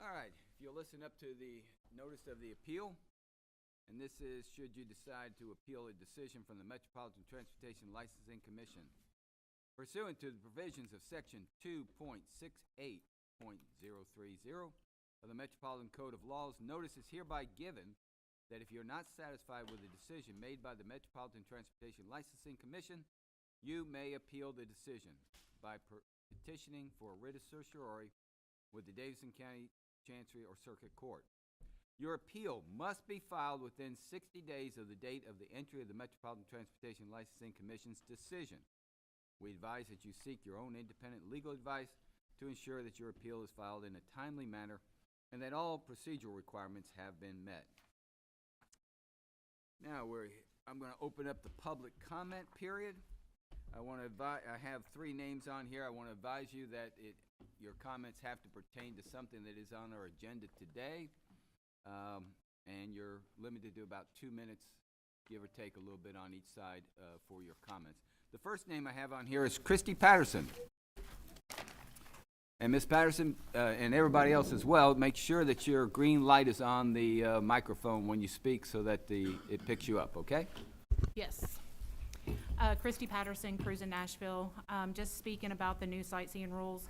All right, if you'll listen up to the notice of the appeal, and this is should you decide to appeal a decision from the Metropolitan Transportation Licensing Commission. Pursuant to the provisions of Section 2.68.030 of the Metropolitan Code of Laws, notice is hereby given that if you're not satisfied with the decision made by the Metropolitan Transportation Licensing Commission, you may appeal the decision by petitioning for a writ of certiorari with the Davidson County Chancery or Circuit Court. Your appeal must be filed within 60 days of the date of the entry of the Metropolitan Transportation Licensing Commission's decision. We advise that you seek your own independent legal advice to ensure that your appeal is filed in a timely manner and that all procedural requirements have been met. Now I'm going to open up the public comment period. I have 3 names on here. I want to advise you that your comments have to pertain to something that is on our agenda today, and you're limited to about 2 minutes, give or take a little bit on each side for your comments. The first name I have on here is Christy Patterson. And Ms. Patterson, and everybody else as well, make sure that your green light is on the microphone when you speak so that it picks you up, okay? Yes. Christy Patterson, cruising Nashville. Just speaking about the new sightseeing rules.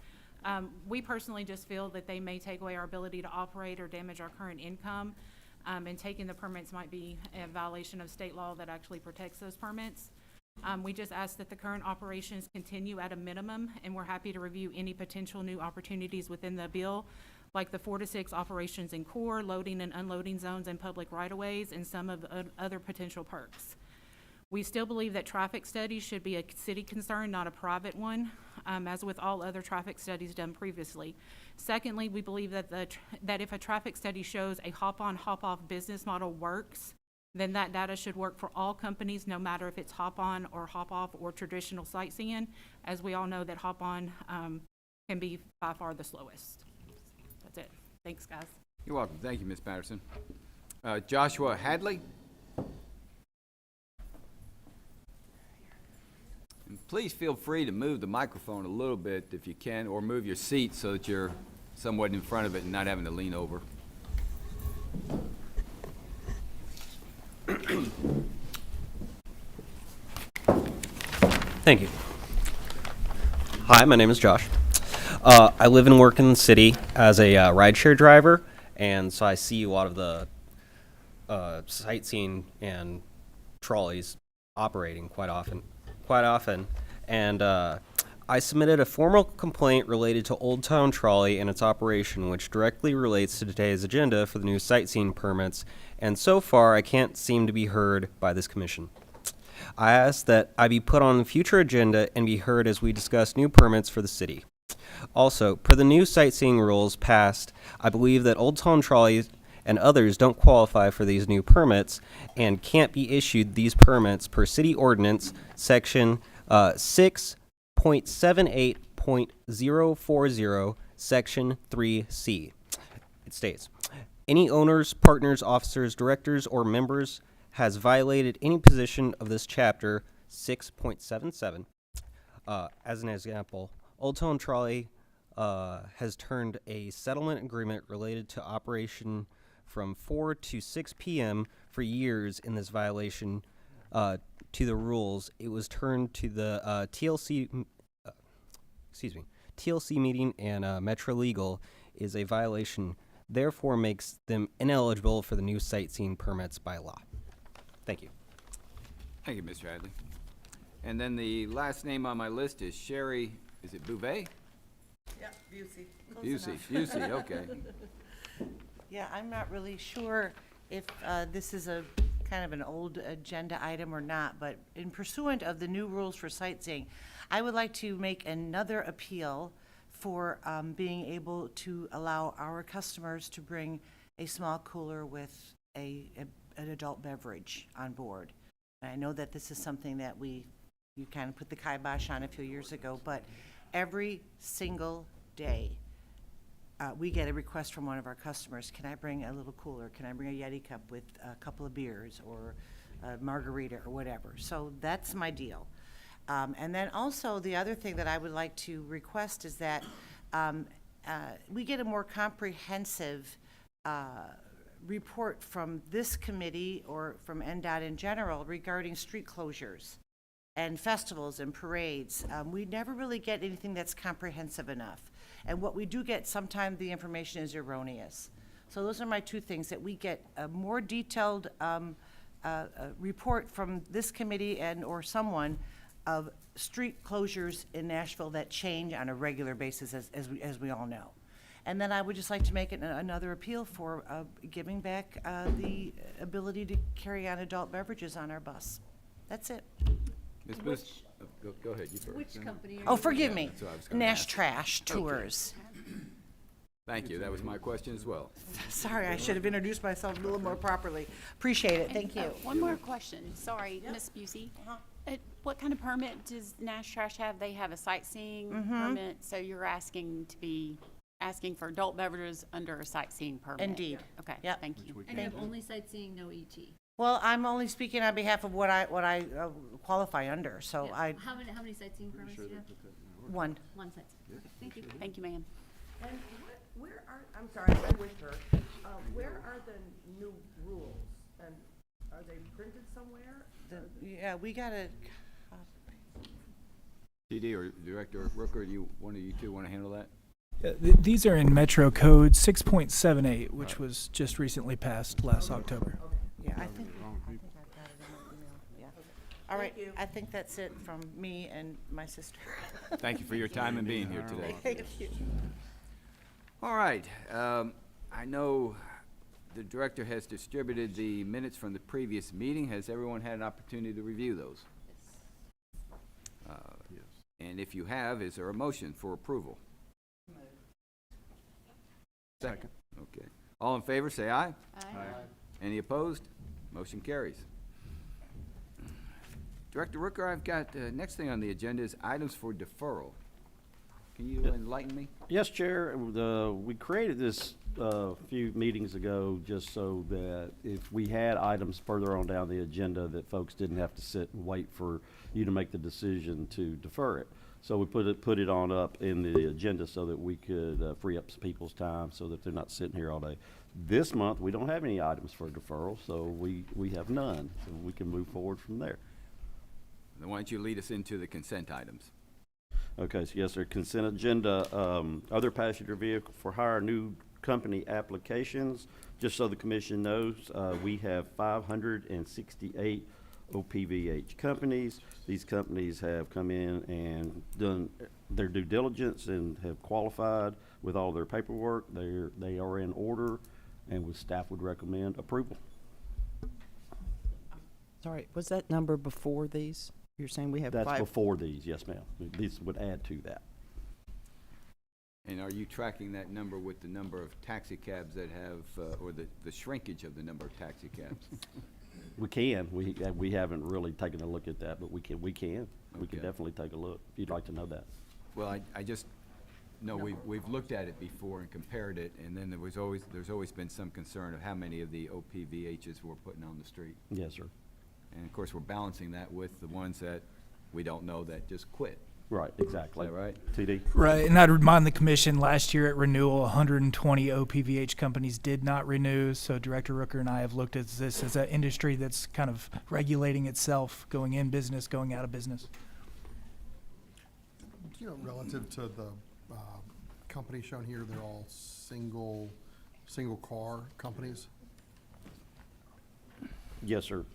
We personally just feel that they may take away our ability to operate or damage our current income. And taking the permits might be a violation of state law that actually protects those permits. We just ask that the current operations continue at a minimum, and we're happy to review any potential new opportunities within the bill, like the 4 to 6 operations in core, loading and unloading zones and public right-of-ways, and some of the other potential perks. We still believe that traffic studies should be a city concern, not a private one, as with all other traffic studies done previously. Secondly, we believe that that if a traffic study shows a hop-on, hop-off business model works, then that data should work for all companies, no matter if it's hop-on or hop-off or traditional sightseeing, as we all know that hop-on can be by far the slowest. That's it. Thanks, guys. You're welcome. Thank you, Ms. Patterson. Joshua Hadley. And please feel free to move the microphone a little bit if you can, or move your seat so that you're somewhat in front of it and not having to lean over. Thank you. Hi, my name is Josh. I live and work in the city as a rideshare driver, and so I see a lot of the sightseeing and trolleys operating quite often. And I submitted a formal complaint related to Old Town Trolley and its operation, which directly relates to today's agenda for the new sightseeing permits, and so far I can't seem to be heard by this commission. I ask that I be put on a future agenda and be heard as we discuss new permits for the city. Also, per the new sightseeing rules passed, I believe that Old Town Trolleys and others don't qualify for these new permits and can't be issued these permits per city ordinance section 6.78.040 section 3C. It states, any owners, partners, officers, directors, or members has violated any position of this chapter 6.77. As an example, Old Town Trolley has turned a settlement agreement related to operation from 4 to 6 p.m. for years in this violation to the rules. It was turned to the TLC meeting, and Metro Legal is a violation, therefore makes them ineligible for the new sightseeing permits by law. Thank you. Thank you, Mr. Hadley. And then the last name on my list is Sherry, is it Bouvet? Yeah, Busey. Busey, okay. Yeah, I'm not really sure if this is a kind of an old agenda item or not, but in pursuant of the new rules for sightseeing, I would like to make another appeal for being able to allow our customers to bring a small cooler with an adult beverage on board. And I know that this is something that you kind of put the kibosh on a few years ago, but every single day, we get a request from one of our customers, can I bring a little cooler? Can I bring a Yeti cup with a couple of beers or a margarita or whatever? So that's my deal. And then also, the other thing that I would like to request is that we get a more comprehensive report from this committee or from NDOT in general regarding street closures and festivals and parades. We never really get anything that's comprehensive enough. And what we do get, sometimes the information is erroneous. So those are my two things, that we get a more detailed report from this committee or someone of street closures in Nashville that change on a regular basis, as we all know. And then I would just like to make another appeal for giving back the ability to carry on adult beverages on our bus. That's it. Ms. Booth, go ahead, you first. Which company are you? Oh, forgive me. that's what I was gonna Nash ask. Trash Tours. Thank you, that was my question as well. Sorry, I should have introduced myself a little more properly. Appreciate it, thank you. One more question, sorry, Ms. Busey. What kind of permit does Nash Trash have? They have a sightseeing permit, so you're asking for adult beverages under a sightseeing permit? Indeed. Okay, Yep. thank you. And you have only sightseeing, no ET? Well, I'm only speaking on behalf of what I qualify under, so Yeah. I, How many sightseeing permits do you have? one. One sightseeing. Okay, thank you. Thank you, ma'am. And where are, I'm sorry, I'm with her, where are the new rules? And are they printed somewhere? Yeah, we gotta, TD or Director Rooker, one of you two want to handle that? These are in Metro Code 6.78, which was just recently passed last October. yeah, I think I've got it in my email, yeah. All right, I think that's it from me and my sister. Thank you for your time and being here today. Thank you. All right, I know the director has distributed the minutes from the previous meeting. Has everyone had an opportunity to review those? And if you have, is there a motion for approval? Second. Okay. All in favor, say aye. Aye. Any opposed? Motion carries. Director Rooker, I've got, next thing on the agenda is items for deferral. Can you enlighten me? Yes, Chair. We created this a few meetings ago just so that if we had items further on down the agenda that folks didn't have to sit and wait for you to make the decision to defer it. So we put it on up in the agenda so that we could free up some people's time so that they're not sitting here all day. This month, we don't have any items for deferral, so we have none. So we can move forward from there. Then why don't you lead us into the consent items? Okay, so yes, sir, consent agenda, other passenger vehicle for hire, new company applications. Just so the commission knows, we have 568 OPVH companies. These companies have come in and done their due diligence and have qualified with all their paperwork. They are in order, and with staff would recommend approval. Sorry, was that number before these? You're saying we have That's five? before these, yes, ma'am. These would add to that. And are you tracking that number with the number of taxi cabs that have, or the shrinkage of the number of taxi cabs? We can. We haven't really taken a look at that, but we can. We can Okay. definitely take a look if you'd like to know that. Well, I just know we've looked at it before and compared it, and then there's always been some concern of how many of the OPVHs we're putting on the street. Yes, sir. And of course, we're balancing that with the ones that we don't know that just quit. Right, exactly. Is that right? TD? Right, and I'd remind the commission, last year at renewal, 120 OPVH companies did not renew, so Director Rooker and I have looked at this as an industry that's kind of regulating itself, going in business, going out of business. You know, relative to the company shown here, they're all single car companies, Yes, sir.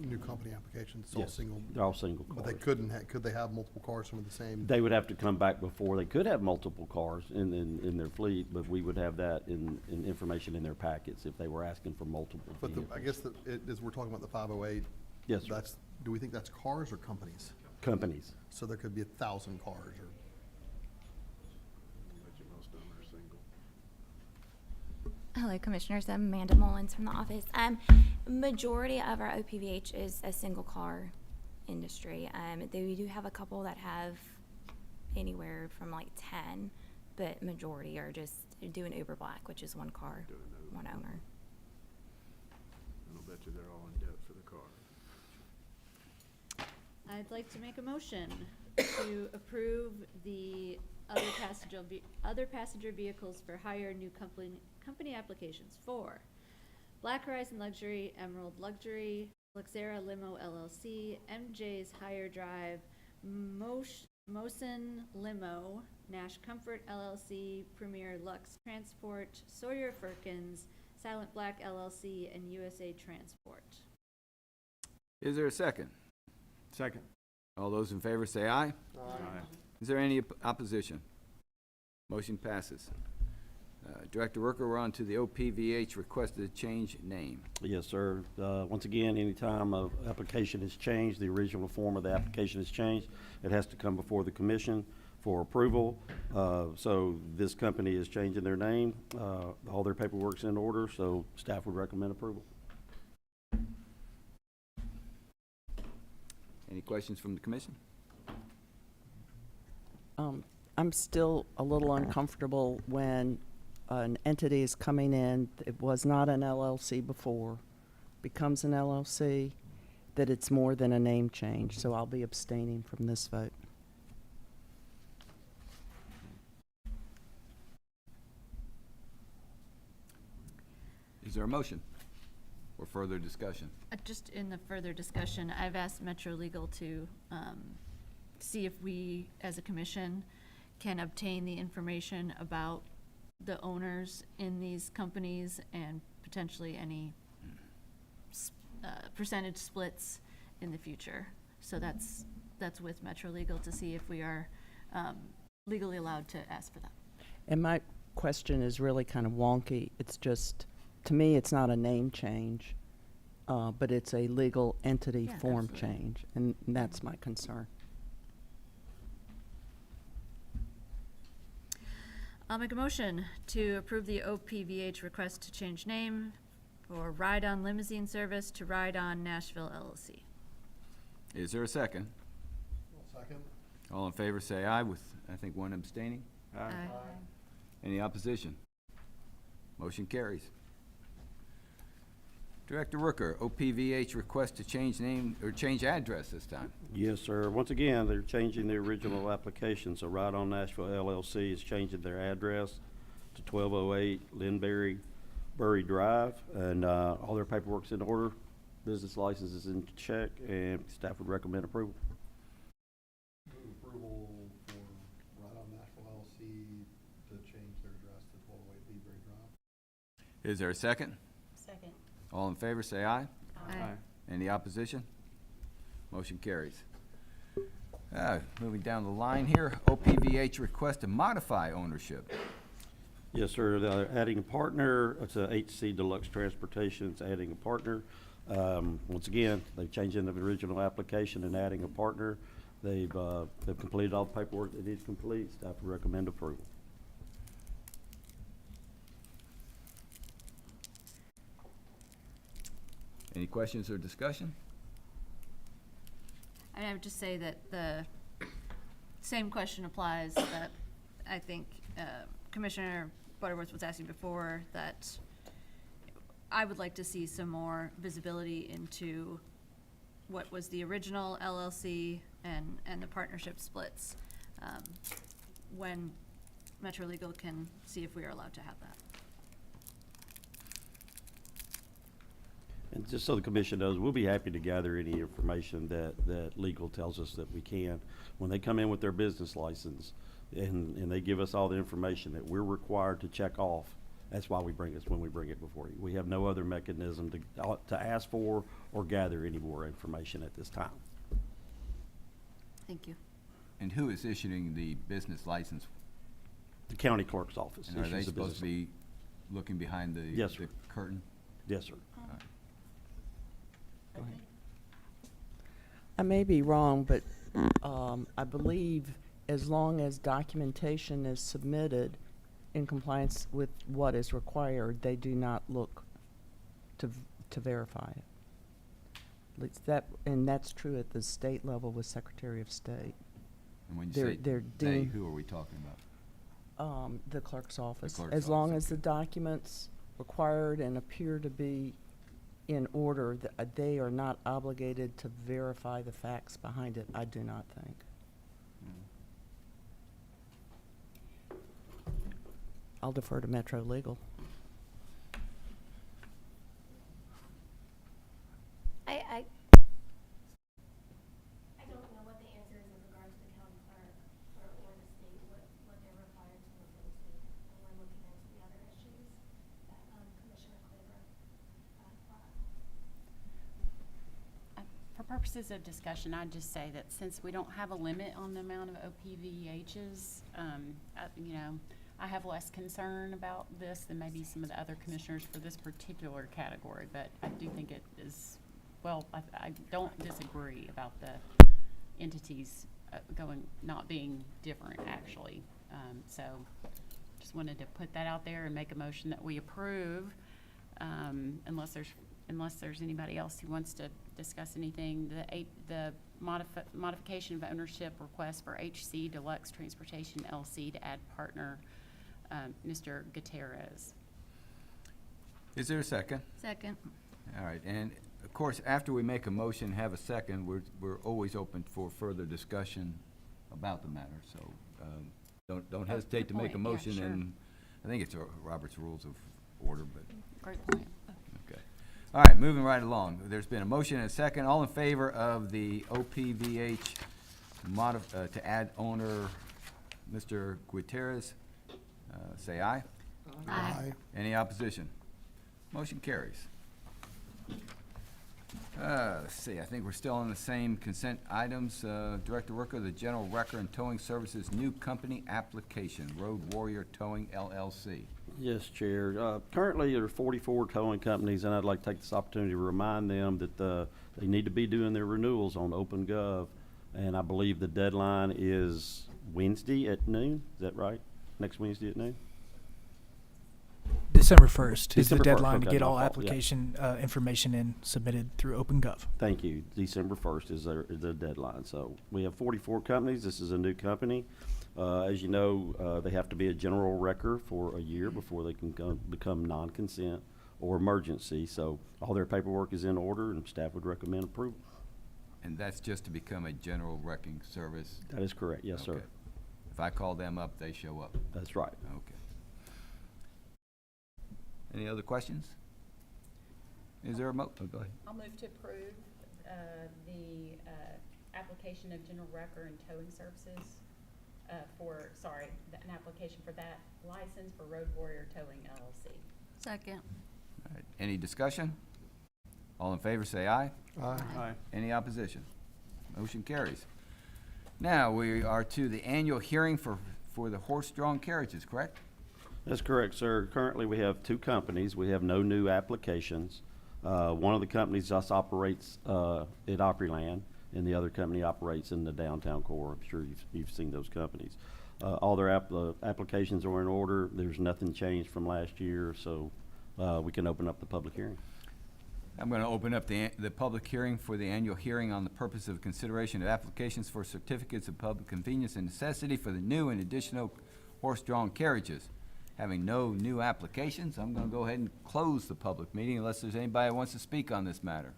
new company applications, it's all Yes. single. They're all single But they cars. could they have multiple cars from the same? They would have to come back before. They could have multiple cars in their fleet, but we would have that in information in their packets if they were asking for multiple But vehicles. I guess as we're talking about the 508. Yes, sir. Do we think that's cars or companies? Companies. So there could be 1,000 cars or? Hello, Commissioners. I'm Amanda Mullins from the office. Majority of our OPVH is a single car industry. Though we do have a couple that have anywhere from like 10. but majority are just doing Uber Black, which is one car, one owner. I'll bet you they're all in debt for the car. I'd like to make a motion to approve the other passenger vehicles for hire new company applications for Black Horizon Luxury, Emerald Luxury, Luxera Limo LLC, MJ's Hire Drive, Mosen Limo, Nash Comfort LLC, Premier Lux Transport, Sawyer Firkins, Silent Black LLC, and USA Transport. Is there a second? Second. All those in favor say aye. Aye. Is there any opposition? Motion passes. Director Rooker, we're on to the OPVH requested change name. Yes, sir. Once again, anytime an application is changed, the original form of the application is changed, it has to come before the commission for approval. So this company is changing their name. All their paperwork's in order, so staff would recommend approval. Any questions from the commission? I'm still a little uncomfortable when an entity is coming in, it was not an LLC before, becomes an LLC, that it's more than a name change, so I'll be abstaining from this vote. Is there a motion or further discussion? Just in the further discussion, I've asked Metro Legal to see if we, as a commission, can obtain the information about the owners in these companies and potentially any percentage splits in the future. So that's with Metro Legal to see if we are legally allowed to ask for that. And my question is really kind of wonky. It's just, to me, it's not a name change, but it's a legal entity Yeah, form absolutely. change, and that's my concern. I'll make a motion to approve the OPVH request to change name for Ride On Limousine Service to Ride On Nashville LLC. Is there a second? Second? All in favor say aye with, I think, one abstaining. Aye. Any opposition? Motion carries. Director Rooker, OPVH request to change name or change address this time. Yes, sir. Once again, they're changing the original application, so Right On Nashville LLC is changing their address to 1208 Linbury Drive, and all their paperwork's in order. Business license is in check, and staff would recommend approval. Move approval for Right On Nashville LLC to change their address to 1208 Leebury Drive. Is there a second? Second. All in favor say aye. Aye. Any opposition? Motion carries. Moving down the line here, OPVH request to modify ownership. Yes, sir. They're adding a partner. It's a HC Deluxe Transportation. It's adding a partner. Once again, they're changing the original application and adding a partner. They've completed all the paperwork they need to complete. Staff would recommend approval. Any questions or discussion? And I would just say that the same question applies that I think Commissioner Butterworth was asking before, that I would like to see some more visibility into what was the original LLC and the partnership splits, when Metro Legal can see if we are allowed to have that. And just so the commission knows, we'll be happy to gather any information that legal tells us that we can. When they come in with their business license and they give us all the information that we're required to check off, that's why we bring it, when we bring it before you. We have no other mechanism to ask for or gather any more information at this time. Thank you. And who is issuing the business license? The county clerk's office. And are they issues the supposed to business- be looking behind the Yes, sir. the curtain? Yes, sir. Go ahead. I may be wrong, but I believe as long as documentation is submitted in compliance with what is required, they do not look to verify it. At least and that's true at the state level with Secretary of State. And when you They're- say they're they, deemed- who are we talking about? The clerk's office. clerk's As long office, as the documents required and appear to be in order, they are not obligated to verify the facts behind it, I do not think. I'll defer to Metro Legal. I don't know what the answer is in regards to the county clerk or the state, what they're required to look into. And we're looking into the other issues that Commissioner Cleaver brought up. For purposes of discussion, I'd just say that since we don't have a limit on the amount of OPVHs, you know, I have less concern about this than maybe some of the other commissioners for this particular category, but I do think it is, well, I don't disagree about the entities not being different, actually. So just wanted to put that out there and make a motion that we approve, unless there's anybody else who wants to discuss anything. The modification of ownership request for HC Deluxe Transportation LC to add partner, Mr. Gutierrez. Is there a second? Second. All right, and of course, after we make a motion, have a second, we're always open for further discussion about the matter, so don't hesitate to make a point, yeah, motion, sure. and I think it's Robert's Rules of Order, but, Great point. okay. All right, moving right along. There's been a motion and a second. All in favor of the OPVH to add owner, Mr. Gutierrez, say aye. Aye. Any opposition? Motion carries. Let's see, I think we're still on the same consent items. Director Rooker, the General Wrecker and Towing Services new company application, Road Warrior Towing LLC. Yes, Chair. Currently, there are 44 towing companies, and I'd like to take this opportunity to remind them that they need to be doing their renewals on OpenGov, and I believe the deadline is Wednesday at noon. Is that right? Next Wednesday at noon? December 1st is the December 1st, deadline to okay, get my all fault, yeah. application information in submitted through OpenGov. Thank you. December 1st is the deadline. So we have 44 companies. This is a new company. As you know, they have to be a general wrecker for a year before they can become non-consent or emergency. So all their paperwork is in order, and staff would recommend approval. And that's just to become a general wrecking service? That is correct. Yes, sir. Okay. If I call them up, they show up? That's right. Okay. Any other questions? Is there a go ahead. I'll move to approve the application of general wrecker and towing services an application for that license for Road Warrior Towing LLC. Second. All right. Any discussion? All in favor, say aye. Aye. Any opposition? Motion carries. Now, we are to the annual hearing for the horse-drawn carriages, correct? That's correct, sir. Currently, we have two companies. We have no new applications. One of the companies just operates at Opryland, and the other company operates in the downtown core. I'm sure you've seen those companies. All their applications are in order. There's nothing changed from last year, so we can open up the public hearing. I'm going to open up the public hearing for the annual hearing on the purpose of consideration of applications for certificates of public convenience and necessity for the new and additional horse-drawn carriages. Having no new applications, I'm going to go ahead and close the public meeting unless there's anybody who wants to speak on this matter.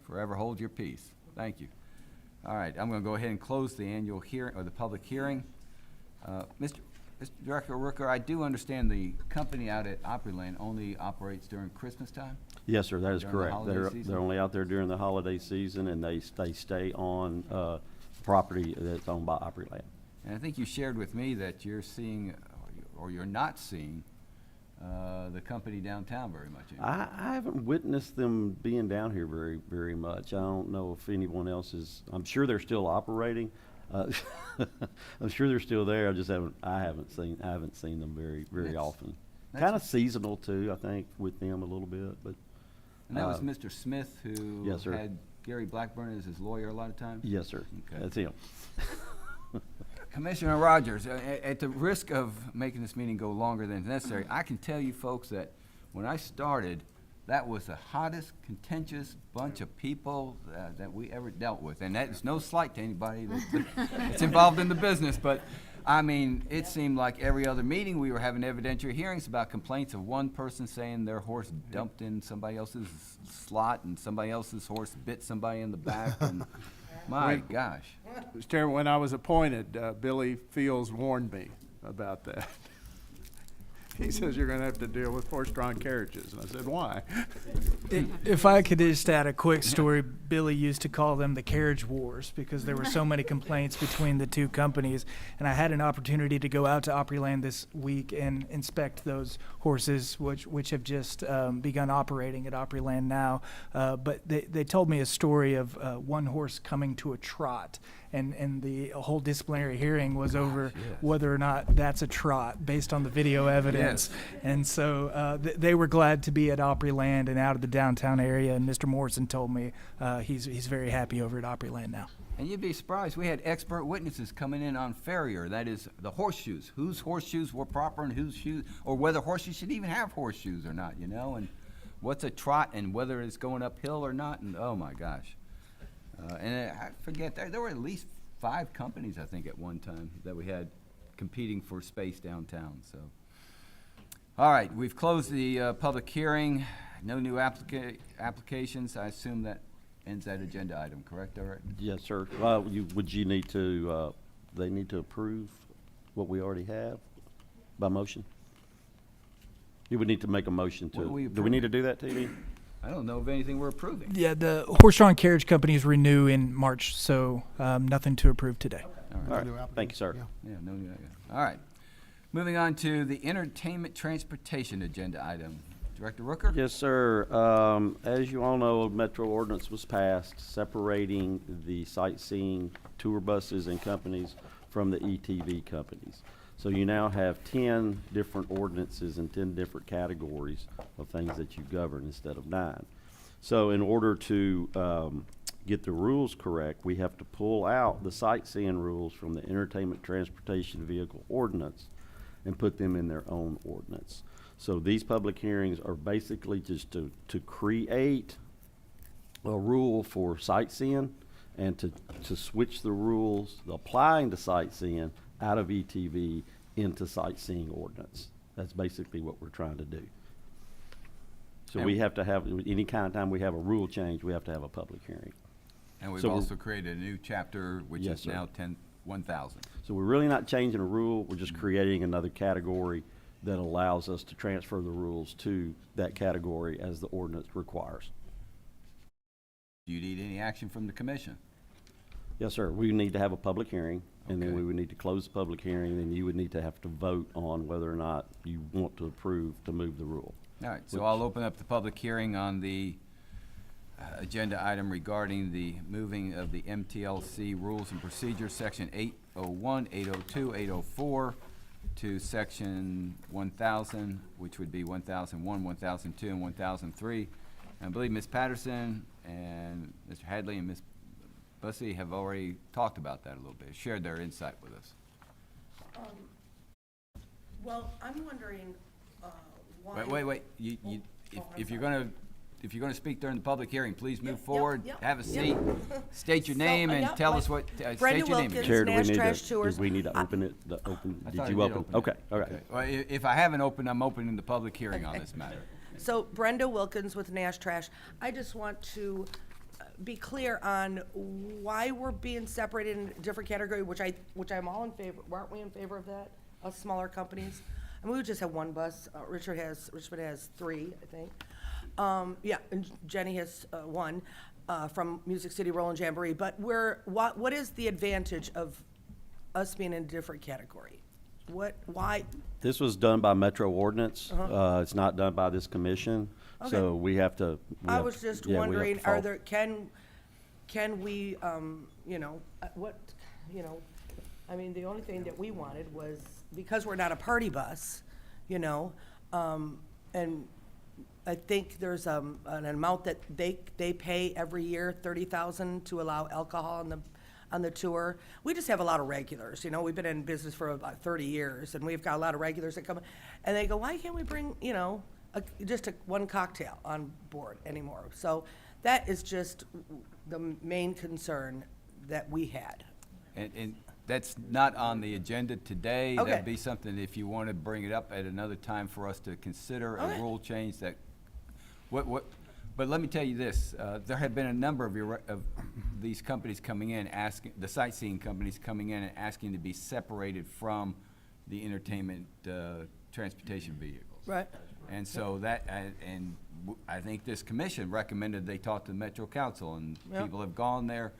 Forever hold your peace. Thank you. All right, I'm going to go ahead and close the annual hearing, or the public hearing. Mr. Director Rooker, I do understand the company out at Opryland only operates during Christmas time? Yes, sir, that is During the correct. holiday season? They're only out there during the holiday season, and they stay on property that's owned by Opryland. And I think you shared with me that you're seeing, or you're not seeing, the company downtown very much anymore. I haven't witnessed them being down here very much. I don't know if anyone else is. I'm sure they're still operating. I'm sure they're still there. I haven't seen them very often. Kind of seasonal too, I think, with them a little bit. But And that was Mr. Smith who Yes, sir. had Gary Blackburn as his lawyer a lot of times? yes, sir. Okay. That's him. Commissioner Rogers, at the risk of making this meeting go longer than necessary, I can tell you folks that when I started, that was the hottest, contentious bunch of people that we ever dealt with. And that is no slight to anybody that's involved in the business, but I mean, it seemed like every other meeting, we were having evidentiary hearings about complaints of one person saying their horse dumped in somebody else's slot and somebody else's horse bit somebody in the back, and my gosh. Mr. Chairman, when I was appointed, Billy Fields warned me about that. He says you're gonna have to deal with horse-drawn carriages, and I said, why? If I could just add a quick story, Billy used to call them the carriage wars because there were so many complaints between the two companies. And I had an opportunity to go out to Opryland this week and inspect those horses, which have just begun operating at Opryland now. But they told me a story of one horse coming to a trot. And the whole disciplinary hearing was over whether or not that's a trot based on the video evidence. And so they were glad to be at Opryland and out of the downtown area. And Mr. Morrison told me he's very happy over at Opryland now. And you'd be surprised, we had expert witnesses coming in on farrier, that is the horseshoes, whose horseshoes were proper and whose shoes, or whether horses should even have horseshoes or not, and what's a trot and whether it's going uphill or not, and oh my gosh. And I forget, there were at least 5 companies, I think, at one time that we had competing for space downtown. So, all right, we've closed the public hearing. No new applications. I assume that ends that agenda item, correct? All right. Yes, sir. Would you need to, they need to approve what we already have by motion? You would need to make a motion What are we do we need to do that, TV? I don't know of anything we're approving. Yeah, the horse-drawn carriage companies renew in March, so nothing to approve today. All right. All right, thank you, sir. Yeah, no new. All right. Moving on to the entertainment transportation agenda item. Director Rooker? Yes, sir. As you all know, a Metro ordinance was passed separating the sightseeing tour buses and companies from the ETV companies. So you now have 10 different ordinances and 10 different categories of things that you govern instead of 9. So in order to get the rules correct, we have to pull out the sightseeing rules from the entertainment transportation vehicle ordinance and put them in their own ordinance. So these public hearings are basically just to create a rule for sightseeing and to switch the rules applying to sightseeing out of ETV into sightseeing ordinance. That's basically what we're trying to do. So we have to have, any kind of time we have a rule change, we have to have a public hearing. And we've So also created a new chapter, which Yes, is sir. now 1,000. So we're really not changing a rule, we're just creating another category that allows us to transfer the rules to that category as the ordinance requires. Do you need any action from the commission? Yes, sir. We need to have a public hearing, and then Okay. we would need to close the public hearing, and you would need to have to vote on whether or not you want to approve to move the rule. All right, so I'll open up the public hearing on the agenda item regarding the moving of the MTLC Rules and Procedures, Section 801, 802, 804, to Section 1,000, which would be 1,001, 1,002, and 1,003. And I believe Ms. Patterson and Mr. Hadley and Ms. Bussey have already talked about that a little bit, shared their insight with us. Well, I'm wondering, why. Wait, if you're gonna speak during the public hearing, please move Yep, forward, yep, have a yep. seat, state your So, name and yep, tell like us what, Brenda state your name. Wilkins. again. Chair, do we Nash need Trash to, Tours. do we need to open it, I did thought I you did open? open it. Okay, all right. Well, if I haven't opened, I'm opening the public hearing on this matter. So Brenda Wilkins with Nash Trash. I just want to be clear on why we're being separated in a different category, which I'm all in favor. Aren't we in favor of that? Us smaller companies. I mean, we would just have one bus. Richmond has 3, I think. Yeah, and Jenny has 1 from Music City Roll and Jamboree. But what is the advantage of us being in a different category? Why? This was done by Metro ordinance. It's not done by this commission, so we have to. I was just yeah, we have to wondering, follow- can we, I mean, the only thing that we wanted was, because we're not a party bus, and I think there's an amount that they pay every year, $30,000 to allow alcohol on the tour. We just have a lot of regulars, we've been in business for about 30 years, and we've got a lot of regulars that come, and they go, why can't we bring, just one cocktail on board anymore? So that is just the main concern that we had. And that's not on the agenda today. Okay. That'd be something, if you want to bring it up at another time for us to consider a Okay. rule change that, but let me tell you this, there have been a number of these companies coming in asking, the sightseeing companies coming in and asking to be separated from the entertainment, transportation vehicles. Right. And so that, I think this commission recommended they talk to Metro Council, and Yep. people have gone there,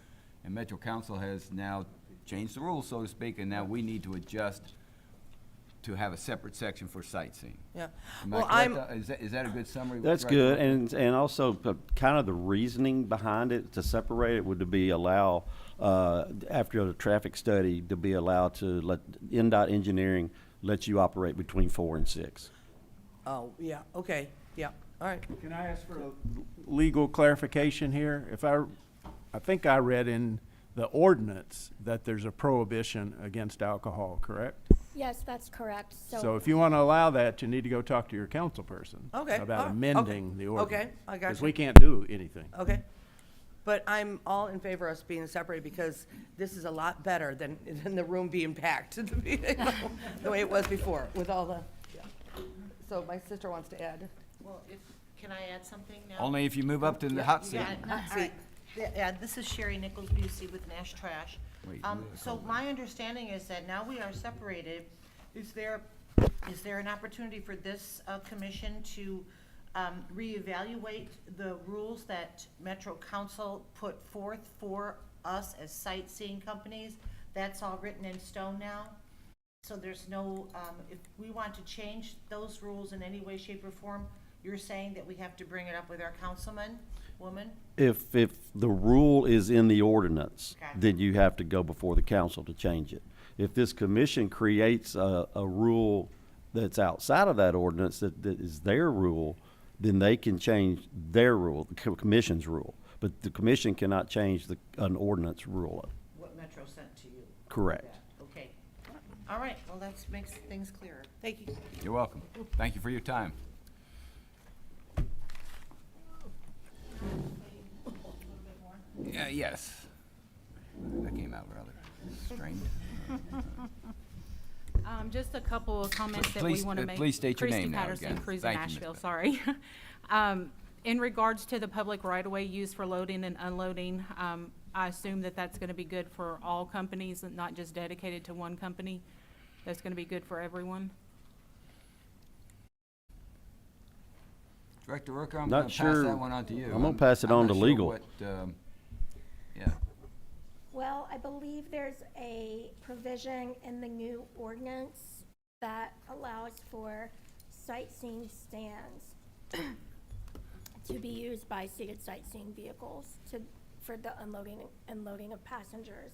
and Metro Council has now changed the rules, so to speak, and now we need to adjust to have a separate section for sightseeing. Yeah. Am I Well, correct? Is that a good summary? That's Director good, Wilkins? and also kind of the reasoning behind it, to separate it, would to be allow, after the traffic study, to be allowed to let, NDOT engineering let you operate between 4 and 6. Oh, yeah, okay, yeah, all right. Can I ask for a legal clarification here? I think I read in the ordinance that there's a prohibition against alcohol, correct? Yes, that's correct. So if you want to allow that, you need to go talk to your council person Okay, about okay, amending the ordinance. okay, I got Because you. we can't do anything. Okay. But I'm all in favor of us being separated because this is a lot better than the room being packed, the way it was before with all the, yeah. So my sister wants to add. Well, can I add something now? Only if you move up to the hot seat. You got it. All right. Yeah, this is Sherry Nichols Busey with Nash Trash. Wait, So my understanding is that now we are separated. Is there an opportunity for this commission to reevaluate the rules that Metro Council put forth for us as sightseeing companies? That's all written in stone now? So there's no, if we want to change those rules in any way, shape, or form, you're saying that we have to bring it up with our councilman, woman? If the rule is in the ordinance, Okay. then you have to go before the council to change it. If this commission creates a rule that's outside of that ordinance, that is their rule, then they can change their rule, the commission's rule. But the commission cannot change an ordinance rule. What Metro sent to you? Correct. Okay. All right, well, that makes things clearer. Thank you. You're welcome. Thank you for your time. Yeah, yes. That came out rather strained. Just a couple of comments that we Please- want to make. please state your name now Christy again. Patterson, Cruise in Thank you, Ms. Nashville, Pat- sorry. In regards to the public right-of-way used for loading and unloading, I assume that that's going to be good for all companies and not just dedicated to one company. That's going to be good for everyone. Director Rooker, I'm Not going to pass sure. that one on to you. I'm gonna pass it on not to sure legal. what, yeah. Well, I believe there's a provision in the new ordinance that allows for sightseeing stands to be used by seated sightseeing vehicles for the unloading and loading of passengers.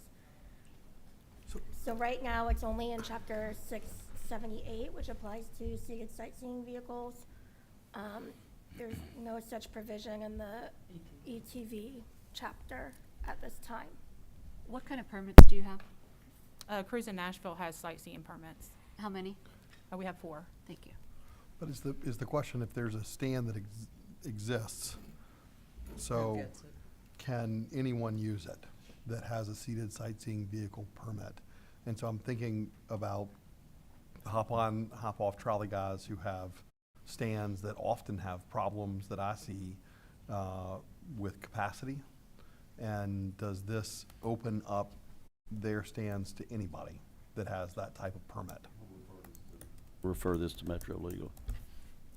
So right now, it's only in chapter 678, which applies to seated sightseeing vehicles. There's no such provision in the ETV chapter at this time. What kind of permits do you have? Cruise in Nashville has sightseeing permits. How many? We have 4. Thank you. But is the question if there's a stand that exists? So can anyone use it that has a seated sightseeing vehicle permit? And so I'm thinking about hop-on, hop-off trolley guys who have stands that often have problems that I see with capacity. And does this open up their stands to anybody that has that type of permit? Refer this to Metro Legal.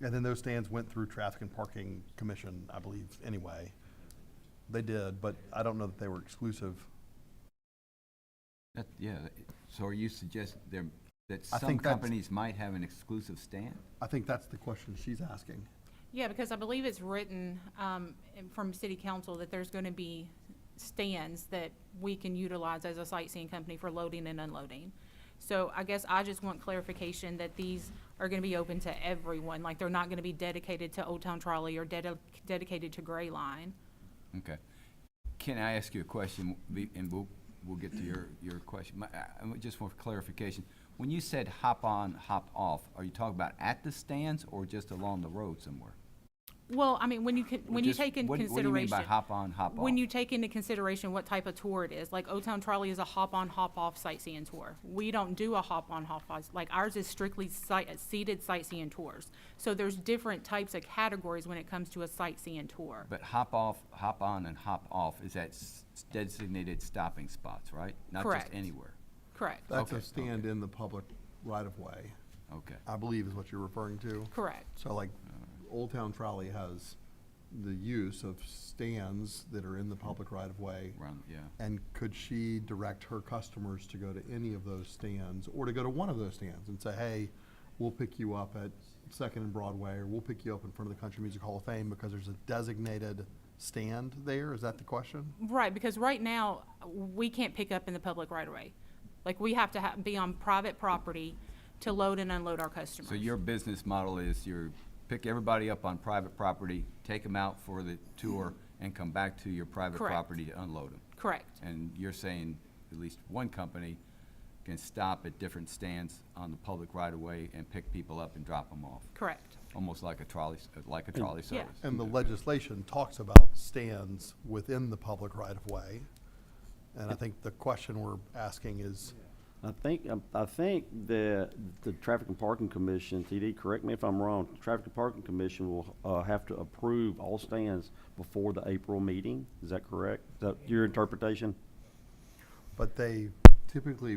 And then those stands went through Traffic and Parking Commission, I believe, anyway. They did, but I don't know that they were exclusive. Yeah, so are you suggesting that I some think that's- companies might have an exclusive stand? I think that's the question she's asking. Yeah, because I believe it's written from city council that there's going to be stands that we can utilize as a sightseeing company for loading and unloading. So I guess I just want clarification that these are going to be open to everyone, like they're not going to be dedicated to Old Town Trolley or dedicated to Gray Line. Okay. Can I ask you a question, and we'll get to your question. Just for clarification, when you said hop on, hop off, are you talking about at the stands or just along the road somewhere? Well, I mean, when you Just take into what do you mean consideration. by hop on, hop off? When you take into consideration what type of tour it is, like Old Town Trolley is a hop-on, hop-off sightseeing tour. We don't do a hop-on, hop-off, like ours is strictly seated sightseeing tours. So there's different types of categories when it comes to a sightseeing tour. But hop off, hop on, and hop off is at designated stopping spots, right? Not Correct. just anywhere. Correct, That's a Okay, stand in the public right-of-way, Okay. I believe is what you're referring to. correct. So like, Old Town Trolley has the use of stands that are in the public right-of-way. Around, yeah. And could she direct her customers to go to any of those stands, or to go to one of those stands and say, hey, we'll pick you up at Second and Broadway, or we'll pick you up in front of the Country Music Hall of Fame because there's a designated stand there? Is that the question? Right, because right now, we can't pick up in the public right-of-way. Like, we have to be on private property to load and unload our customers. So your business model is you pick everybody up on private property, take them out for the tour, and come back to your private Correct. property to unload them. Correct, And you're saying at least one company can stop at different stands on the public right-of-way and pick people up and drop them off, correct. almost like a trolley, service. And the legislation talks about stands within the public right-of-way. And I think the question we're asking is, I think that the Traffic and Parking Commission, TD, correct me if I'm wrong, Traffic and Parking Commission will have to approve all stands before the April meeting. Is that correct? Is that your interpretation? but they typically,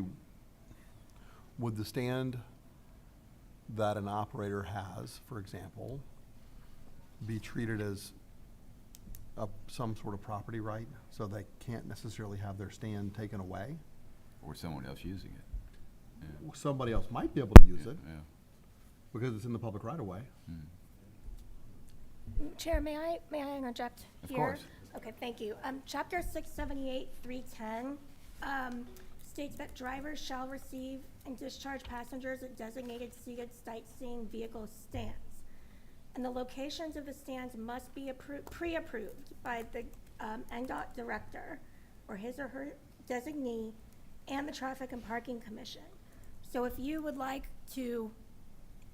would the stand that an operator has, for example, be treated as some sort of property right, so they can't necessarily have their stand taken away? Or someone else using it. Yeah. Somebody else might be able to use it Yeah. because it's in the public right of way. Chair, may I interject Of here? course. Okay, thank you. Chapter 678, 310 states that drivers shall receive and discharge passengers at designated seated sightseeing vehicle stands. And the locations of the stands must be pre-approved by the NDOT director or his or her designee and the Traffic and Parking Commission. So if you would like to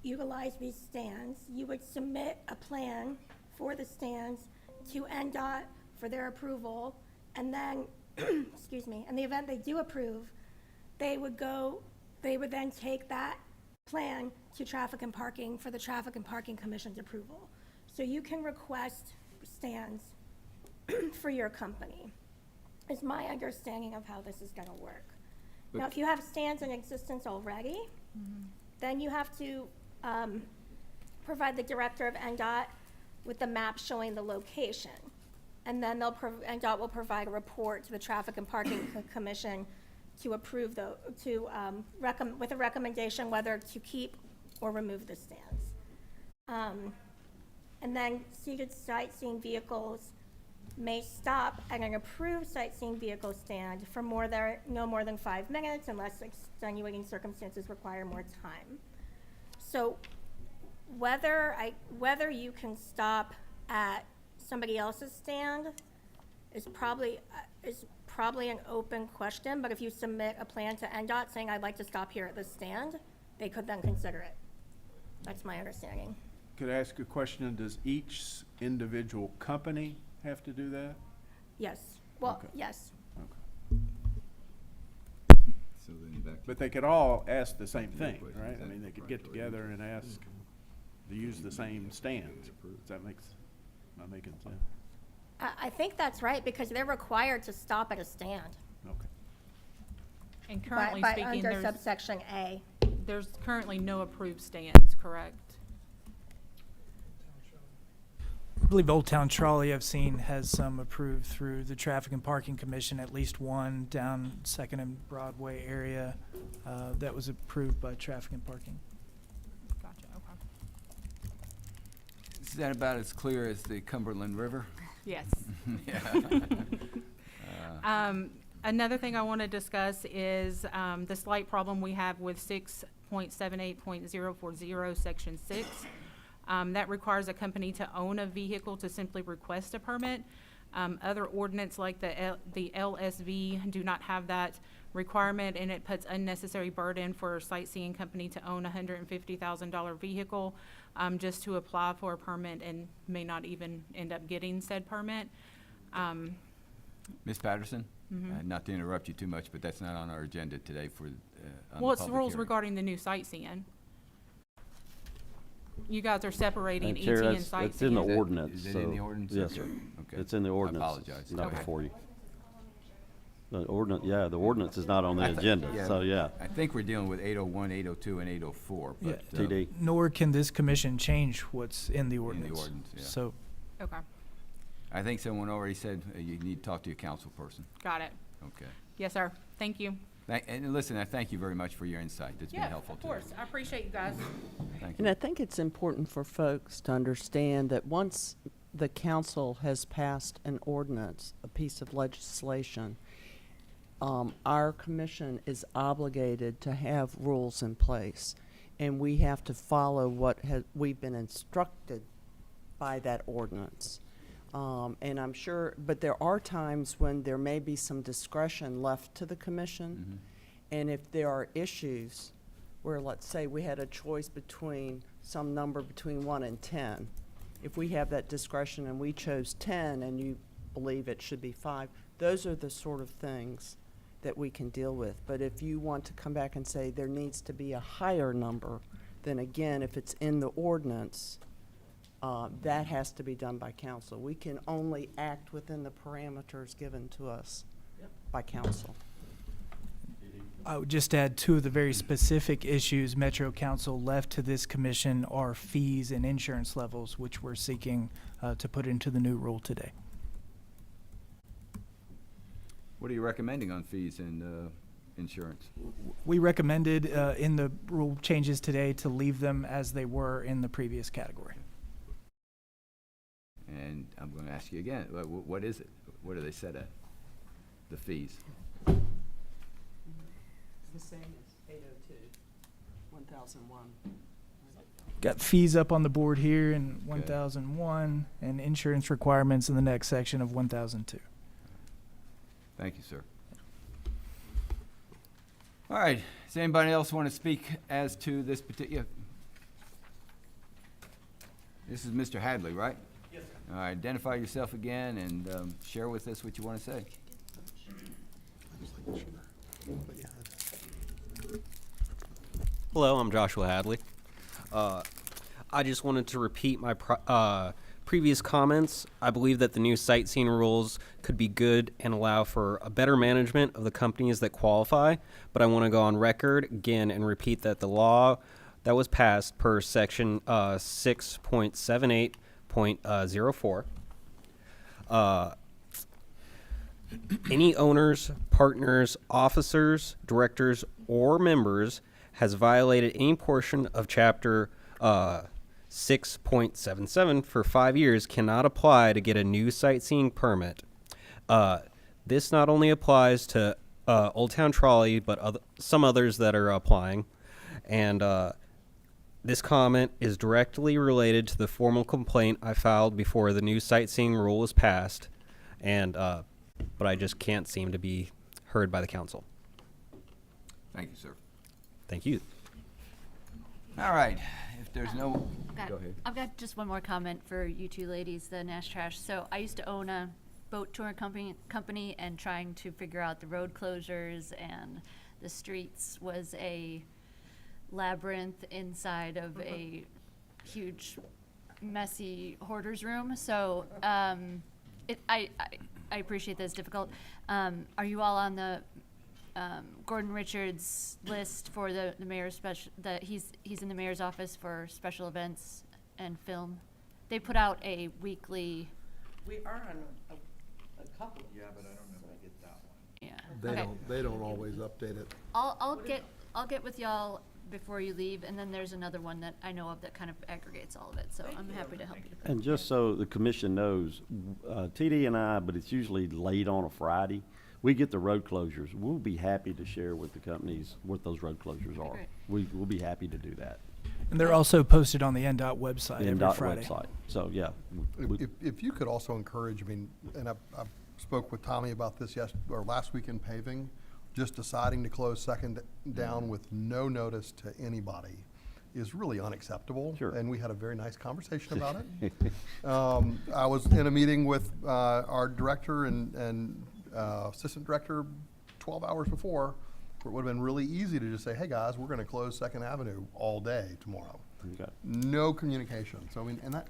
utilize these stands, you would submit a plan for the stands to NDOT for their approval, and then, excuse me, in the event they do approve, they would then take that plan to Traffic and Parking for the Traffic and Parking Commission's approval. So you can request stands for your company, is my understanding of how this is gonna work. Now, if you have stands in existence already, then you have to provide the director of NDOT with the map showing the location. And then NDOT will provide a report to the Traffic and Parking Commission to approve with a recommendation whether to keep or remove the stands. And then seated sightseeing vehicles may stop at an approved sightseeing vehicle stand for no more than 5 minutes unless extenuating circumstances require more time. So whether you can stop at somebody else's stand is probably an open question, but if you submit a plan to NDOT saying, I'd like to stop here at this stand, they could then consider it. That's my understanding. Could I ask a question? Does each individual company have to do that? Yes, well, Okay. yes. Okay. So then back to. But they could all ask the same thing, question, right? is I that mean, they could right get or together and ask to use the same stands. Does that am I making sense? I think that's right, because they're required to stop at a stand. Okay. And currently by speaking, under subsection A. there's currently no approved stands, correct? I believe Old Town Trolley I've seen has some approved through the Traffic and Parking Commission, at least one down Second and Broadway area that was approved by Traffic and Parking. Gotcha, okay. Is that about as clear as the Cumberland River? Yes. Yeah. Another thing I want to discuss is the slight problem we have with 6.78.040, Section 6. That requires a company to own a vehicle to simply request a permit. Other ordinance like the LSV do not have that requirement, and it puts unnecessary burden for a sightseeing company to own a $150,000 vehicle just to apply for a permit and may not even end up getting said permit. Ms. Patterson? Not to interrupt you too much, but that's not on our agenda today for, on the Well, it's public rules hearing. regarding the new sightseeing. You guys are separating ET Chair, and It's in sightseeing. the Is it- ordinance, is it in the so- ordinance? Yes, Okay. sir. Okay. It's in the I ordinance. apologize. Not Okay. before you. The ordinance, yeah, the ordinance is not on the agenda, so yeah. I think we're dealing with 801, 802, and 804, Yeah. but. TD. Nor can this commission change what's in the ordinance. ordinance, yeah. So, Okay, I think someone already said you need to talk to your council person. got it. Okay. Yes, sir. Thank you. And listen, I thank you very much for your insight. It's been Yeah, helpful of today. course. I appreciate you guys. Thank And you. I think it's important for folks to understand that once the council has passed an ordinance, a piece of legislation, our commission is obligated to have rules in place. And we have to follow what we've been instructed by that ordinance. And I'm sure, but there are times when there may be some discretion left to the commission. And if there are issues where, let's say, we had a choice between some number between 1 and 10, if we have that discretion and we chose 10 and you believe it should be 5, those are the sort of things that we can deal with. But if you want to come back and say there needs to be a higher number, then again, if it's in the ordinance, that has to be done by council. We can only act within the parameters given to us by council. I would just add two of the very specific issues Metro Council left to this commission are fees and insurance levels, which we're seeking to put into the new rule today. What are you recommending on fees and insurance? We recommended in the rule changes today to leave them as they were in the previous category. And I'm going to ask you again, what is it? What are they set at? The fees? The same as 802, 1001. Got fees up on the board here in 1001 and insurance requirements in the next section of 1002. Thank you, sir. All right, does anybody else want to speak as to this particular? This is Mr. Hadley, right? Yes, sir. All right, identify yourself again and share with us what you want to say. Hello, I'm Joshua Hadley. I just wanted to repeat my previous comments. I believe that the new sightseeing rules could be good and allow for a better management of the companies that qualify, but I want to go on record again and repeat that the law that was passed per section 6.78.04 any owners, partners, officers, directors, or members has violated any portion of Chapter 6.77 for 5 years cannot apply to get a new sightseeing permit. This not only applies to Old Town Trolley, but some others that are applying. And this comment is directly related to the formal complaint I filed before the new sightseeing rule was passed. And but I just can't seem to be heard by the council. Thank you, sir. Thank you. All right, if there's no, Got- go ahead. I've got just one more comment for you two ladies, the Nash Trash. So I used to own a boat touring company and trying to figure out the road closures and the streets was a labyrinth inside of a huge, messy hoarder's room. So I appreciate that it's difficult. Are you all on the Gordon Richards list for the mayor's special? He's in the mayor's office for special events and film. They put out a weekly. We are on a couple. Yeah, but I don't know if I get that one. Yeah. They okay. they don't always update it. I'll get with y'all before you leave, and then there's another one that I know of that kind of aggregates all of it. So I'm happy to help you. And just so the commission knows, TD and I, but it's usually late on a Friday, we get the road closures. We'll be happy to share with the companies what those road closures are. Great. We'll be happy to do that. And they're also posted on the NDOT website every NDOT Friday. website. So, yeah. If you could also encourage, I mean, and I spoke with Tommy about this last week in paving, just deciding to close second down with no notice to anybody is really unacceptable. Sure. And we had a very nice conversation about it. I was in a meeting with our director and assistant director 12 hours before, where it would have been really easy to just say, hey guys, we're going to close Second Avenue all day tomorrow. Okay. No communication. So I mean, and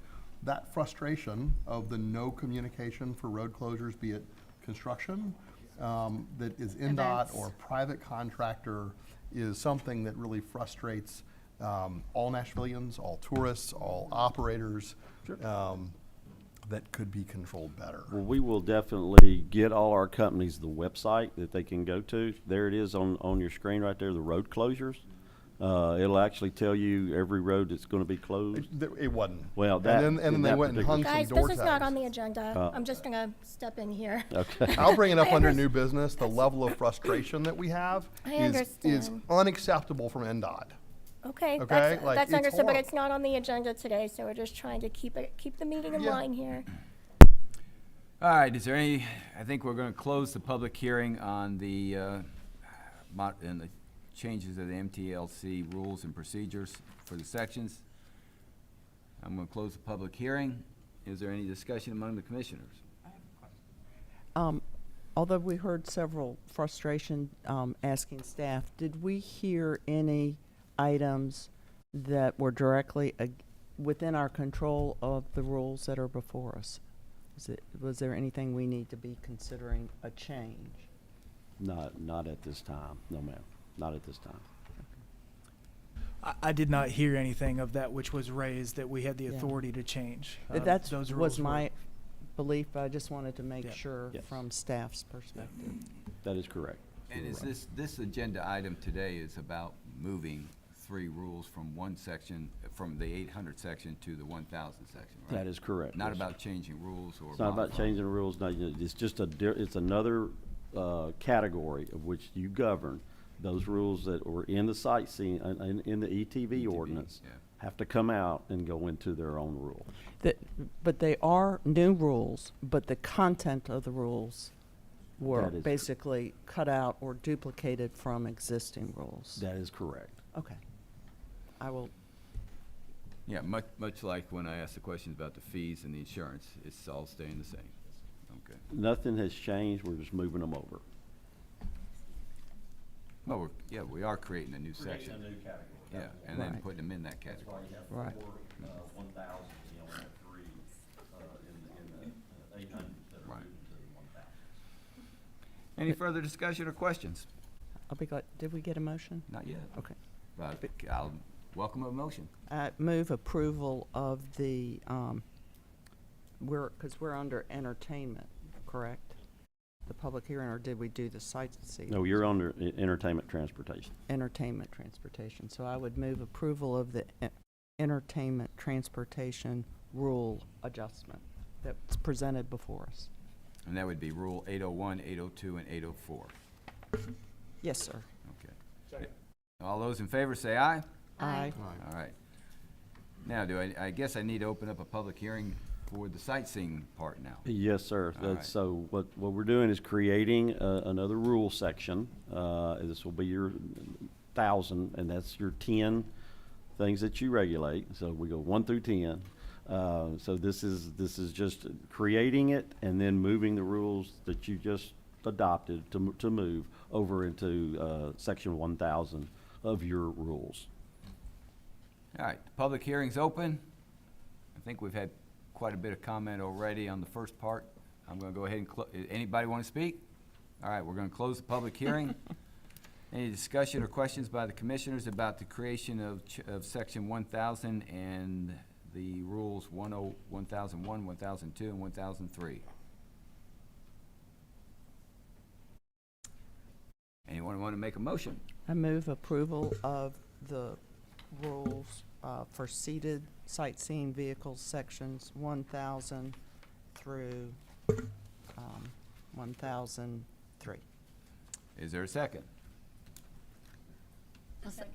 that frustration of the no communication for road closures, be it construction, that is NDOT or private contractor, is something that really frustrates all Nashvillians, all tourists, all operators, that could be controlled better. Well, we will definitely get all our companies the website that they can go to. There it is on your screen right there, the road closures. It'll actually tell you every road that's going to be closed. It wasn't. Well, that. And then they went and hung some Guys, door this is not tags. on the agenda. I'm just gonna step in here. Okay. I'll bring it up I under underst- new business. The level of frustration that we have I is understand. unacceptable from NDOT. Okay, Okay, like, that's it's understood, but horrible. it's not on the agenda today, so we're just trying to keep the meeting in Yeah. line here. All right, is there any, I think we're gonna close the public hearing on the, and the changes of the MTLC rules and procedures for the sections. I'm gonna close the public hearing. Is there any discussion among the commissioners? Although we heard several frustration asking staff, did we hear any items that were directly within our control of the rules that are before us? Was there anything we need to be considering a change? Not at this time. No, ma'am. Not at this time. I did not hear anything of that which was raised that we had the Yeah. authority to change. That Those was rules were- my belief, but I just wanted to make Yeah. sure Yes. from staff's perspective. That is correct. And You're is right. this agenda item today is about moving 3 rules from one section, from the 800 section to the 1000 section, right? That is correct. Not Yes. about changing rules or It's not about modifying. changing the rules, no, it's just it's another category of which you govern. Those rules that were in the sightseeing, in the ETV ordinance, yeah. have to come out and go into their own rule. But they are new rules, but the content of the rules were That is- basically cut out or duplicated from existing rules. That is correct. Okay. I will, Yeah, much like when I asked the questions about the fees and the insurance, it's all staying the same. Okay. Nothing has changed, we're just moving them over. Well, we are creating a new section. new category. Yeah, and then Right. putting them in that category. right. 1,000, you only have 3 in the 800 that Right. moving to the 1,000. Any further discussion or questions? I'll be glad, did we get a motion? Not yet. Okay. But I'll welcome a motion. I move approval of the, because we're under entertainment, correct? The public hearing, or did we do the sightseeing? No, you're under entertainment transportation. Entertainment transportation. So I would move approval of the entertainment transportation rule adjustment that's presented before us. And that would be Rule 801, 802, and 804. Yes, sir. Okay. All those in favor say aye. Aye. All right. Now, I guess I need to open up a public hearing for the sightseeing part now. Yes, sir. All right. So what we're doing is creating another rule section. This will be your 1,000, and that's your 10 things that you regulate. So we go 1 through 10. So this is just creating it and then moving the rules that you just adopted to move over into section 1,000 of your rules. All right, the public hearing's open. I think we've had quite a bit of comment already on the first part. I'm going to go ahead and anybody want to speak? All right, we're going to close the public hearing. Any discussion or questions by the commissioners about the creation of section 1,000 and the rules 1001, 1002, and 1003? Anyone want to make a motion? I move approval of the rules for seated sightseeing vehicles, sections 1,000 through 1,003. Is there a second? I'll second.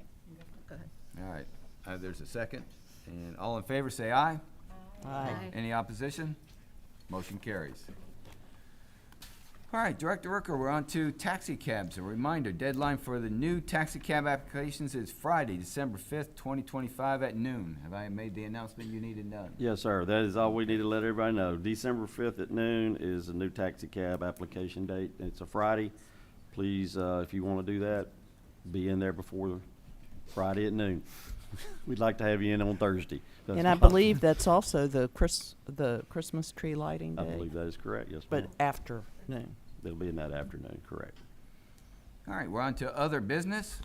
Go ahead. All right. There's a second. And all in favor, say aye. Aye. Any opposition? Motion carries. All right, Director Rooker, we're on to taxi cabs. A reminder, deadline for the new taxi cab applications is Friday, December 5th, 2025 at noon. Have I made the announcement you needed done? Yes, sir. That is all we need to let everybody know. December 5th at noon is the new taxi cab application date. It's a Friday. Please, if you want to do that, be in there before Friday at noon. We'd like to have you in on Thursday. That's And I possible. believe that's also the Christmas tree lighting I day, believe that is correct, yes, but ma'am. afternoon. It'll be in that afternoon, correct. All right, we're on to other business.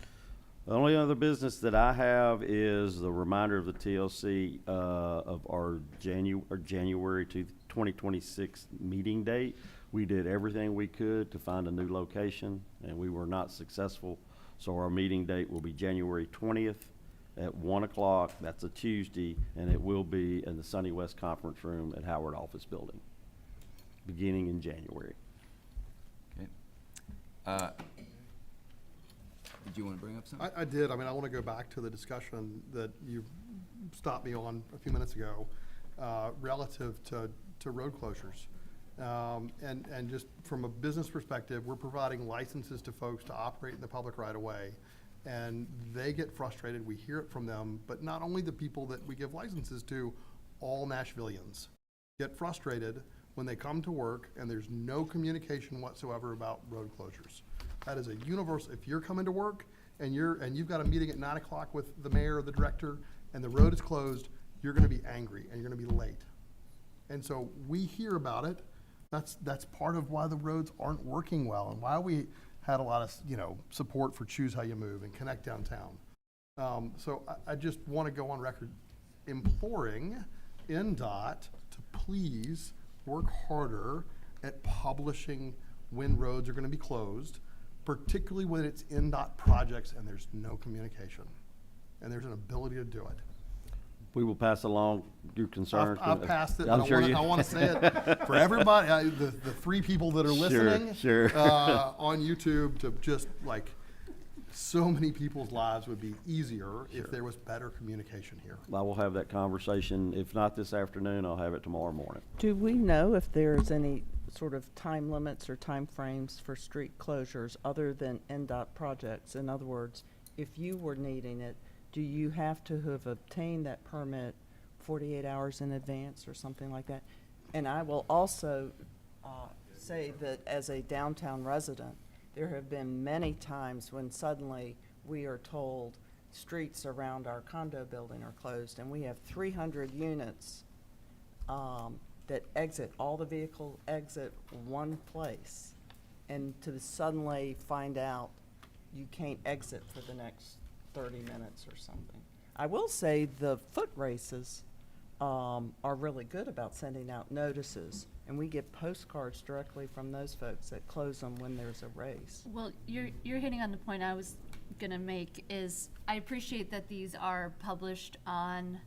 The only other business that I have is the reminder of the TLC of our January 2026 meeting date. We did everything we could to find a new location, and we were not successful. So our meeting date will be January 20th at 1 o'clock. That's a Tuesday, and it will be in the Sunny West Conference Room at Howard Office Building, beginning in January. Did you want to bring up something? I did. I mean, I want to go back to the discussion that you stopped me on a few minutes ago, relative to road closures. And just from a business perspective, we're providing licenses to folks to operate in the public right of way. And they get frustrated. We hear it from them, but not only the people that we give licenses to, all Nashvillians get frustrated when they come to work and there's no communication whatsoever about road closures. That is a universal. If you're coming to work and you've got a meeting at 9 o'clock with the mayor or the director and the road is closed, you're gonna be angry and you're gonna be late. And so we hear about it. That's part of why the roads aren't working well and why we had a lot of, support for Choose How You Move and Connect Downtown. So I just want to go on record imploring NDOT to please work harder at publishing when roads are going to be closed, particularly when it's NDOT projects and there's no communication and there's an ability to do it. We will pass along your concerns. I've passed it, I'm but sure I want to say it for everybody, the three people that are listening Sure. On YouTube, to just like, so many people's lives would be easier if there was better communication here. I will have that conversation. If not this afternoon, I'll have it tomorrow morning. Do we know if there's any sort of time limits or time frames for street closures other than NDOT projects? In other words, if you were needing it, do you have to have obtained that permit 48 hours in advance or something like that? And I will also say that as a downtown resident, there have been many times when suddenly we are told streets around our condo building are closed, and we have 300 units that exit, all the vehicles exit one place, and to suddenly find out you can't exit for the next 30 minutes or something. I will say the foot races are really good about sending out notices, and we get postcards directly from those folks that close them when there's a race. Well, you're hitting on the point I was gonna make is I appreciate that these are published on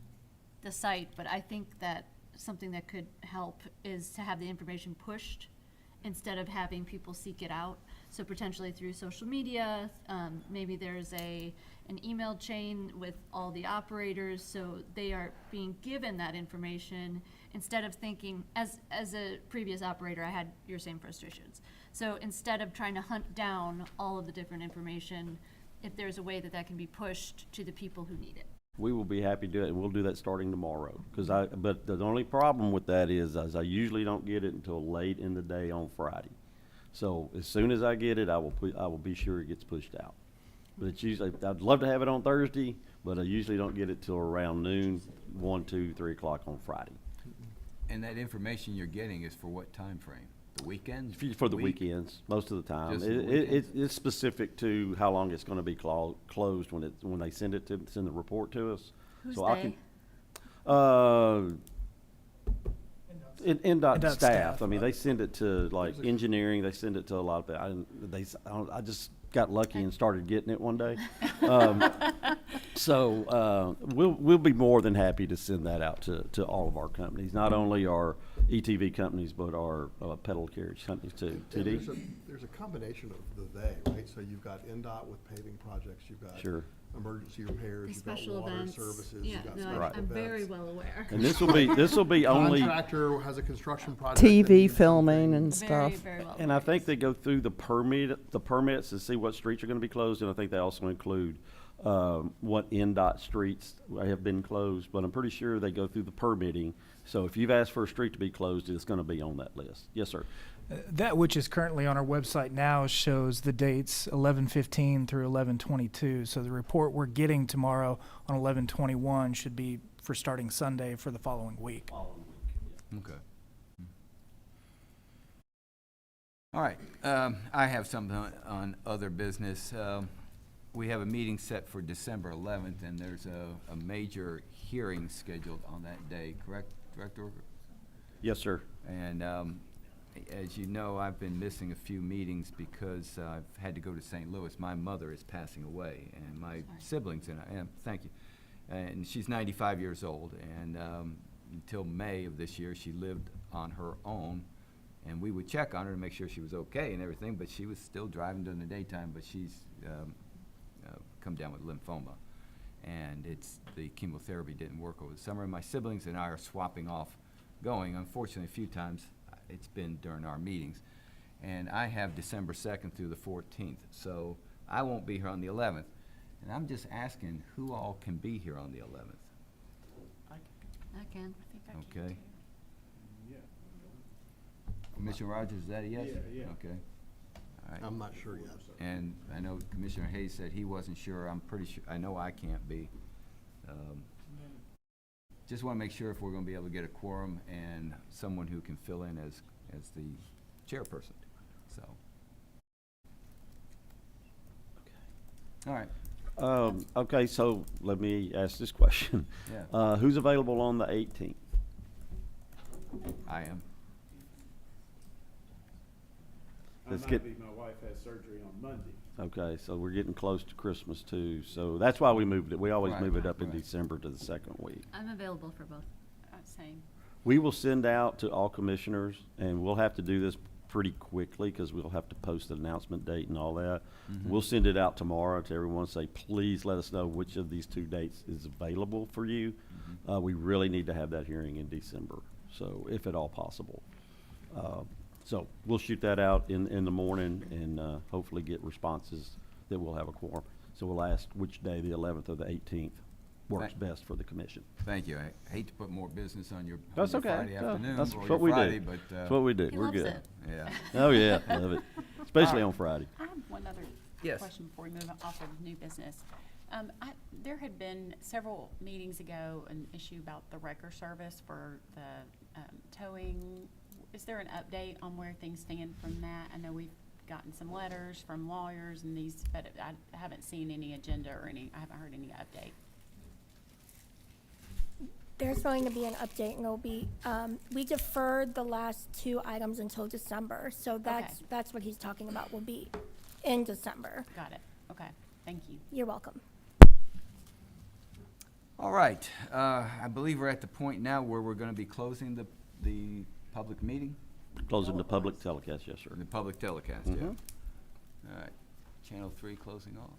the site, but I think that something that could help is to have the information pushed instead of having people seek it out. So potentially through social media, maybe there's an email chain with all the operators, so they are being given that information instead of thinking, as a previous operator, I had your same frustrations. So instead of trying to hunt down all of the different information, if there's a way that can be pushed to the people who need it. We will be happy to do it, and we'll do that starting tomorrow. But the only problem with that is I usually don't get it until late in the day on Friday. So as soon as I get it, I will be sure it gets pushed out. But it's usually, I'd love to have it on Thursday, but I usually don't get it till around noon, 1, 2, 3 o'clock on Friday. And that information you're getting is for what time frame? The weekends? For the Week? weekends, most of the time. Just the weekends? It's specific to how long it's gonna be closed when they send the report to us. Who's So I they? can, NDOT NDOT staff, staff. I mean, they send it to like engineering, they send it to a lot of, I just got lucky and started getting it one day. So we'll be more than happy to send that out to all of our companies, not only our ETV companies, but our pedal carriage companies too. There's a combination of the they, right? So you've got NDOT with paving projects, you've got Sure. emergency repairs, you've got Special water events. services, Yeah, you've got no, special I'm very events. well aware. And this will be only, Contractor has a construction project. that TV needs filming something. and Very, stuff. very well. and I aware, think yes. they go through the permits to see what streets are gonna be closed, and I think they also include, what NDOT streets have been closed, but I'm pretty sure they go through the permitting. So if you've asked for a street to be closed, it's gonna be on that list. Yes, sir. That which is currently on our website now shows the dates 11/15 through 11/22. So the report we're getting tomorrow on 11/21 should be for starting Sunday for the following week. Okay. All right, I have something on other business. We have a meeting set for December 11th, and there's a major hearing scheduled on that day, correct, Director? Yes, sir. And as you know, I've been missing a few meetings because I've had to go to St. Louis. My mother is passing away, and my siblings and I am, thank you. And she's 95 years old, and until May of this year, she lived on her own. And we would check on her to make sure she was okay and everything, but she was still driving during the daytime, but she's come down with lymphoma. And the chemotherapy didn't work over the summer. And my siblings and I are swapping off going. Unfortunately, a few times it's been during our meetings. And I have December 2nd through the 14th, so I won't be here on the 11th. And I'm just asking who all can be here on the 11th, I can. okay? Commissioner Rogers, is that a yes? Yeah. Okay. All right. I'm not sure yet. And I know Commissioner Hayes said he wasn't sure. I'm pretty sure, I know I can't be. Just want to make sure if we're going to be able to get a quorum and someone who can fill in as the chairperson, so. All right, Okay, so let me ask this question. Yeah. Who's available on the 18th? I am. Let's get, my wife has surgery on Monday. okay, so we're getting close to Christmas too, so that's why we moved it. We always Right, move it up in right. December to the second week. I'm available for both. Same. We will send out to all commissioners, and we'll have to do this pretty quickly because we'll have to post an announcement date and all that. We'll send it out tomorrow to everyone, say, please let us know which of these two dates is available for you. We really need to have that hearing in December, so if at all possible. So we'll shoot that out in the morning and hopefully get responses that we'll have a quorum. So we'll ask which day, the 11th or the 18th, works best for the commission. Thank you. I hate to put more business on your That's okay. Friday No, afternoon that's or what your we Friday, do. but, That's what we do. He We're loves good. it. yeah. Oh, yeah, love it, especially on Friday. I have one other Yes. question before we move off of new business. There had been several meetings ago an issue about the wrecker service for the towing. Is there an update on where things stand from that? I know we've gotten some letters from lawyers and these, but I haven't seen any agenda or I haven't heard any update. There's going to be an update, and it'll be, we deferred the last two items until December, so that's what he's talking about, will be in December. Got it. Okay. Thank you. You're welcome. All right, I believe we're at the point now where we're going to be closing the public meeting, Closing the public telecast, yes, sir. the public telecast, yeah. Mhm. All right, Channel 3 closing off.